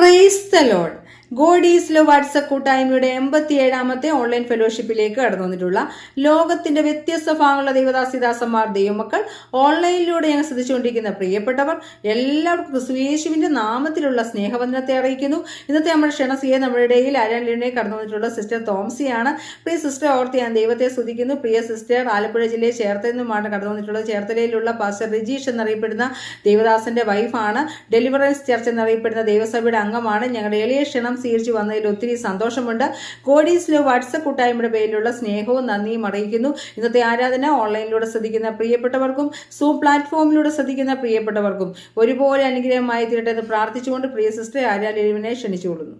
Praise the Lord. God is love WhatsApp കൂട്ടായ്മയുടെ 87ാമത്തെ online ഫെലോഷിപ്പിലേക്ക് കടന്നു വന്നിട്ടുള്ള ലോകത്തിന്റെ വ്യത്യസ്ത ഭാഗങ്ങളുള്ള ദൈവദാസിദാസന്മാർ, ദൈവമക്കൾ, ഓൺലൈനിലൂടെ ഞങ്ങൾ ശ്രദ്ധിച്ചുകൊണ്ടിരിക്കുന്ന പ്രിയപ്പെട്ടവർ എല്ലാവർക്കും ക്രിസ്തുയേശുവിന്റെ നാമത്തിലുള്ള സ്നേഹവന്ദനത്തെ അറിയിക്കുന്നു. ഇന്നത്തെ നമ്മുടെ ക്ഷണസിയെ നമ്മുടെ ഇടയിൽ അരളിലേക്ക് കടന്നു വന്നിട്ടുള്ള സിസ്റ്റർ തോംസിയാണ്. പ്രിയ സിസ്റ്റർ ഓർത്ത് ഞാൻ ദൈവത്തെ സ്തുതിക്കുന്നു. പ്രിയ സിസ്റ്റർ ആലപ്പുഴ ജില്ലയിൽ ചേർത്തയിൽ നിന്നുമാണ് കടന്നു വന്നിട്ടുള്ളത്. ചേർത്തലയിലുള്ള പാസ്റ്റർ റിജീഷ് എന്നറിയപ്പെടുന്ന ദൈവദാസന്റെ വൈഫാണ്. ഡെലിവറൻസ് ചർച്ച് എന്നറിയപ്പെടുന്ന ദൈവസഭയുടെ അംഗമാണ്. ഞങ്ങളുടെ എളിയ ക്ഷണം സ്വീകരിച്ചു വന്നതിൽ ഒത്തിരി സന്തോഷമുണ്ട്. ഗോഡ് ഈസ് ലവ് വാട്സ്ആപ്പ് കൂട്ടായ്മയുടെ പേരിലുള്ള സ്നേഹവും നന്ദിയും അറിയിക്കുന്നു. ഇന്നത്തെ ആരാധന ഓൺലൈനിലൂടെ ശ്രദ്ധിക്കുന്ന പ്രിയപ്പെട്ടവർക്കും സൂം പ്ലാറ്റ്ഫോമിലൂടെ ശ്രദ്ധിക്കുന്ന പ്രിയപ്പെട്ടവർക്കും ഒരുപോലെ അനുഗ്രഹമായി തീരട്ടെ എന്ന് പ്രാർത്ഥിച്ചുകൊണ്ട് പ്രിയ സിസ്റ്റർ ആരാധനയെ ക്ഷണിച്ചുകൊള്ളുന്നു.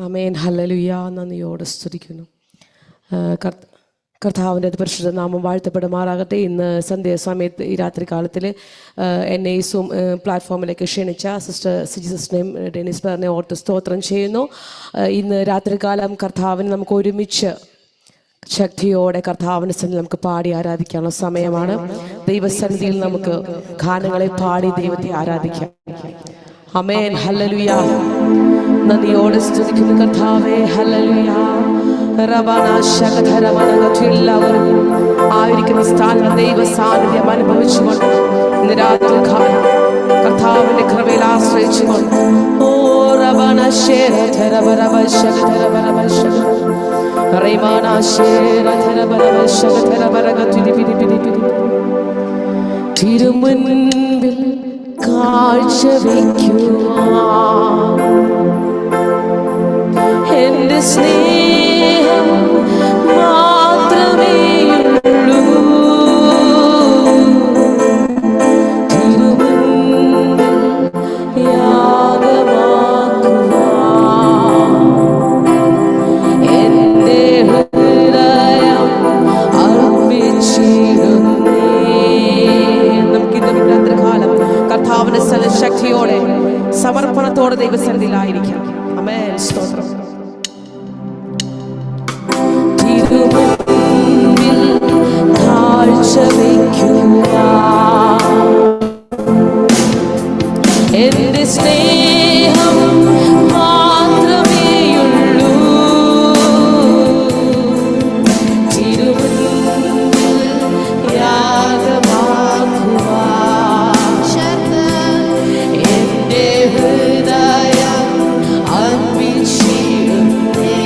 ആമേൻ. ഹല്ലേലൂയ. നന്ദിയോടെ സ്തുതിക്കുന്നു. കർത്താവിൻ്റെ പരിശുദ്ധ നാമം വാഴ്ത്തപ്പെടുമാറാകട്ടെ. ഇന്ന് സന്ധ്യാസമയത്ത് ഈ രാത്രി കാലത്തിൽ എന്നെ ഈ സൂം പ്ലാറ്റ്ഫോമിലേക്ക് ക്ഷണിച്ച സിസ്റ്റർ സിസ്റ്ററിനെയും ഡെനിസ് ബ്രദറിനെ ഓർത്ത് സ്തോത്രം ചെയ്യുന്നു. ഇന്ന് രാത്രികാലം കർത്താവിന് നമുക്ക് ഒരുമിച്ച് ശക്തിയോടെ കർത്താവിൻ്റെ സന്നിധിയിൽ നമുക്ക് പാടി ആരാധിക്കാനുള്ള സമയമാണ്. ദൈവസന്നിധിയിൽ നമുക്ക് ഗാനങ്ങളെ പാടി ദൈവത്തെ ആരാധിക്കാം. ആമേൻ. ഹല്ലേലൂയ. നന്ദിയോടെ സ്തുതിക്കുന്നു കർത്താവേ. ഹല്ലേലൂയ. എല്ലാവരും ആയിരിക്കുന്ന സ്ഥാനം ദൈവ സാന്നിധ്യം അനുഭവിച്ചുകൊണ്ട് ഇന്ന് രാത്രി കാലം കർത്താവിന്റെ കൃപയിൽ ആശ്രയിച്ചുകൊണ്ട് തിരുമുൻപിൽ കാഴ്ച വയ്ക്കുവാൻ എന്റെ സ്നേഹം മാത്രമേയുള്ളൂ. തിരുമുൻപിൽ യാഗമാക്കുവാൻ എന്റെ ഹൃദയം അർപ്പിച്ചിടുന്നേ. നമുക്കിന്ന് രാത്രികാലം കർത്താവിന്റെ ശക്തിയോടെ സമർപ്പണത്തോടെ ദൈവസന്നിധിയിലായിരിക്കാം. ആമേൻ. സ്തോത്രം. തിരുമുൻപിൽ കാഴ്ച വയ്ക്കുവാൻ എന്റെ സ്നേഹം മാത്രമേയുള്ളൂ. തിരുമുൻപിൽ യാഗമാക്കുവാൻ എന്റെ ഹൃദയം അർപ്പിച്ചിടുന്നേ.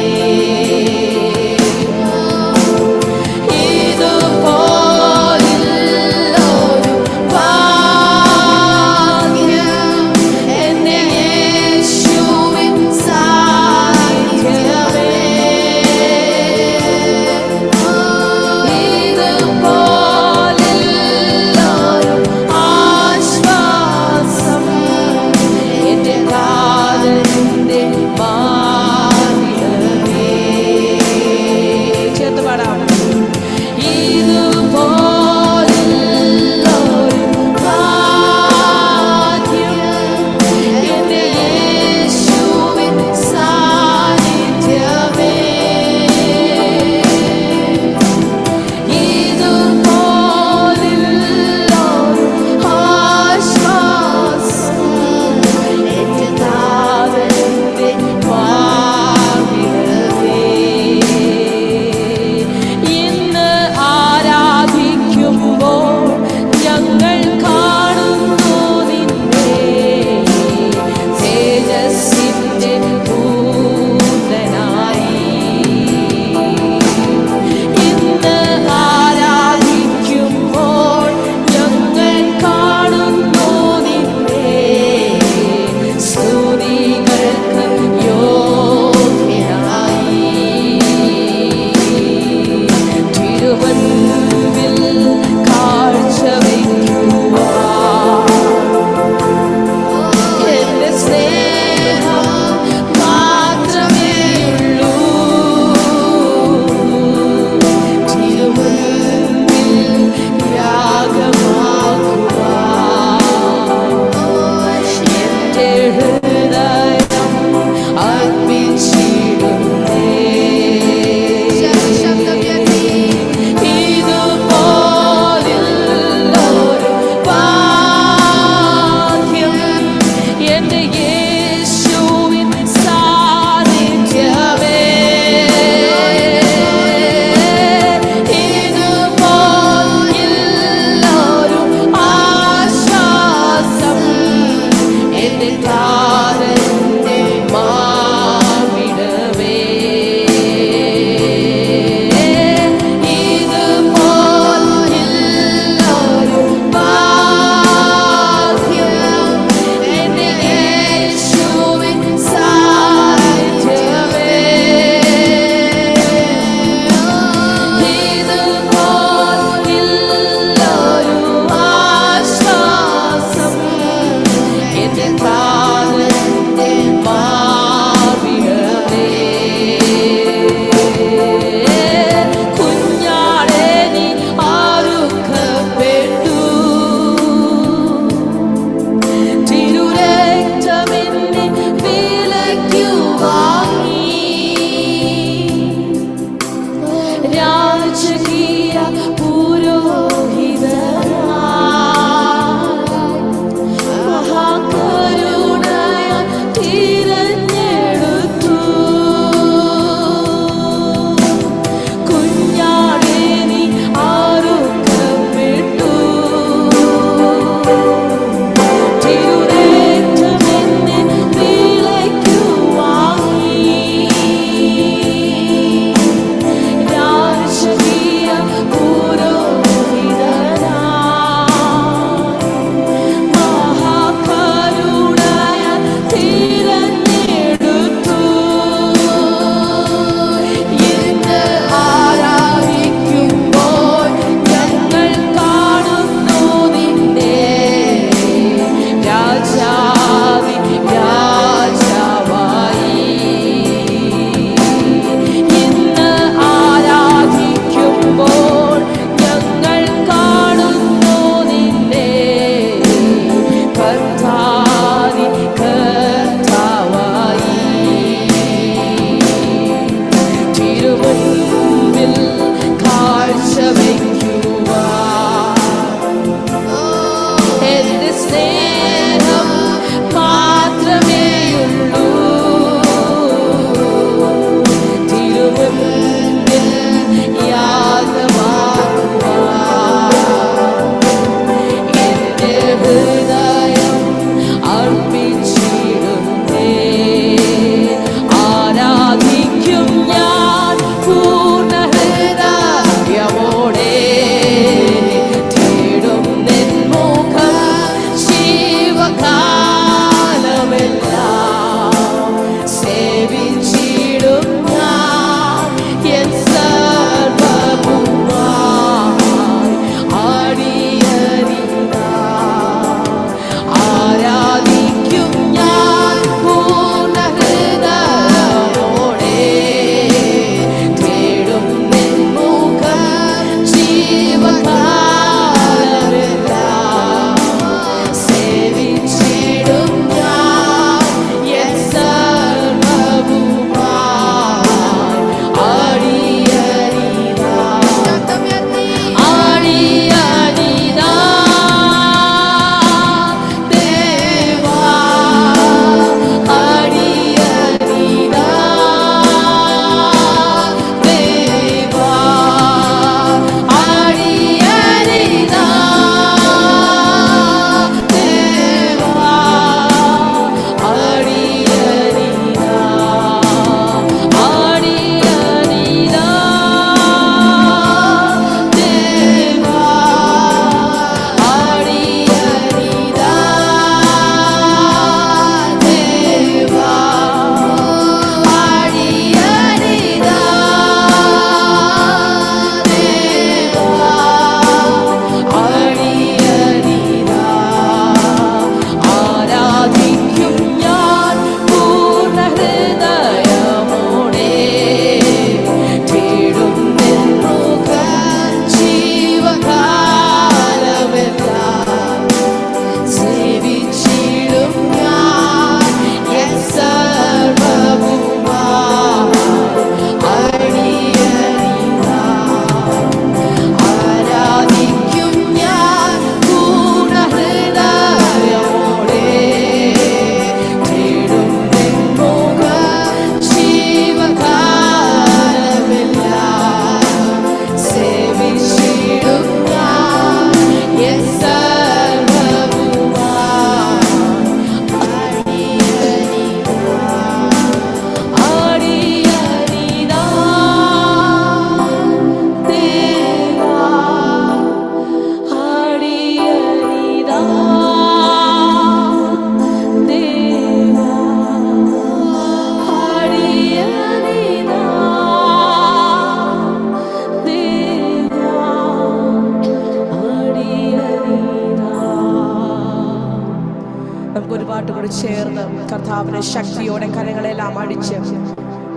നമുക്ക് ഒരു പാട്ട് കൂടെ ചേർന്ന് കർത്താവിന്റെ ശക്തിയോടെ കരങ്ങളെല്ലാം അടിച്ച്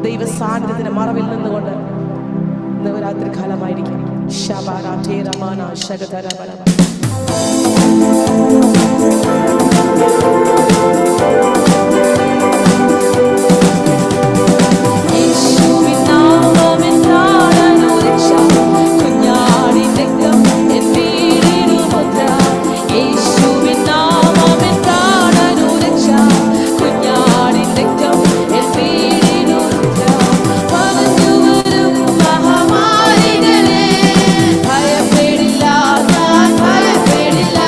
ദൈവ സാന്നിധ്യത്തിന്റെ മറവിൽ നിന്നുകൊണ്ട് ഇന്ന് രാത്രി കാലമായിരിക്കും. ഭയപ്പെടില്ല, ഞാൻ ഭയപ്പെടില്ല.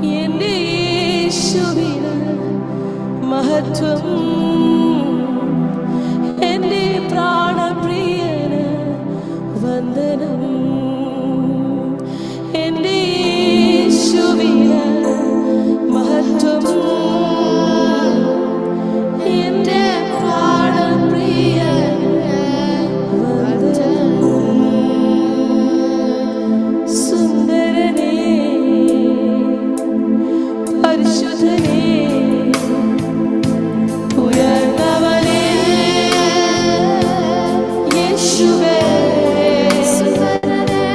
എന്റെ യേശുവിന് മഹത്വം, എന്റെ പ്രാണപ്രിയന് വന്ദനം. എന്റെ യേശുവിന് മഹത്വം, എന്റെ പ്രാണപ്രിയന് വന്ദനം. സുന്ദരനേ, പരിശുദ്ധനേ, ഉയർന്നവനേ, യേശുവേ. സുന്ദരനേ,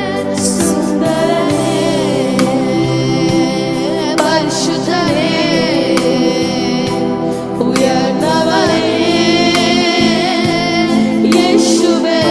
പരിശുദ്ധനേ, ഉയർന്നവനേ, യേശുവേ.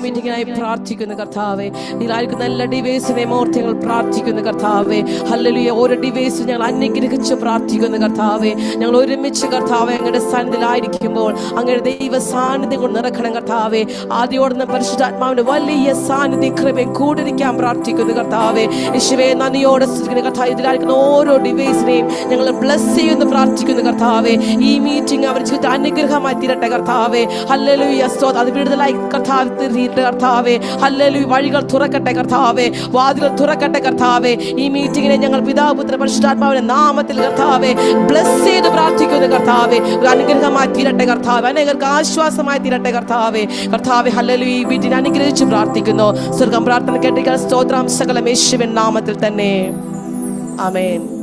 മീറ്റിംഗിനായി പ്രാർത്ഥിക്കുന്ന കർത്താവേ, ഇതിലായിരിക്കും നല്ല ഡിവൈസിനെ ഓർത്ത് ഞങ്ങൾ പ്രാർത്ഥിക്കുന്ന കർത്താവേ. ഹല്ലേലൂയ. ഓരോ ഡിവൈസും ഞങ്ങൾ അനുഗ്രഹിച്ച് പ്രാർത്ഥിക്കുന്ന കർത്താവേ. ഞങ്ങൾ ഒരുമിച്ച് കർത്താവേ അങ്ങയുടെ സാന്നിധ്യത്തിലായിരിക്കുമ്പോൾ അങ്ങയുടെ ദൈവ സാന്നിധ്യം കൊണ്ട് നിറക്കണം കർത്താവേ. ആദ്യോടുന്ന പരിശുദ്ധാത്മാവിന്റെ വലിയ സാന്നിധ്യം കൃപയും കൂടിരിക്കാൻ പ്രാർത്ഥിക്കുന്നു കർത്താവേ. യേശുവേ, നന്ദിയോടെ സ്തുതിക്കുന്ന കർത്താവേ. ഇതിലായിരിക്കുന്ന ഓരോ ഡിവൈസിനെയും ഞങ്ങൾ ബ്ലസ് ചെയ്യുന്നു പ്രാർത്ഥിക്കുന്നു കർത്താവേ. ഈ മീറ്റിംഗ് അവർ ജീവിതത്തിൽ അനുഗ്രഹമായി തീരട്ടെ കർത്താവേ. ഹല്ലേലൂയ. സ്തോത്രം. അത് വിടുതലായി കർത്താവ് തീരട്ടെ കർത്താവേ. ഹല്ലേലൂയ. വഴികൾ തുറക്കട്ടെ കർത്താവേ, വാതിലുകൾ തുറക്കട്ടെ കർത്താവേ. ഈ മീറ്റിംഗിനെ ഞങ്ങൾ പിതാവ് പുത്ര പരിശുദ്ധാത്മാവിന്റെ നാമത്തിൽ കർത്താവേ ബ്ലസ് ചെയ്ത് പ്രാർത്ഥിക്കുന്നു കർത്താവേ. ഒരു അനുഗ്രഹമായി തീരട്ടെ കർത്താവേ, അനേകർക്ക് ആശ്വാസമായി തീരട്ടെ കർത്താവേ. കർത്താവേ ഹല്ലേലൂയ. ഈ വീട്ടിനെ അനുഗ്രഹിച്ച് പ്രാർത്ഥിക്കുന്നു. സ്വർഗം പ്രാർത്ഥന കേട്ടിരിക്കാൻ സ്തോത്രം. സകലം യേശുവിൻ നാമത്തിൽ തന്നെ. ആമേൻ.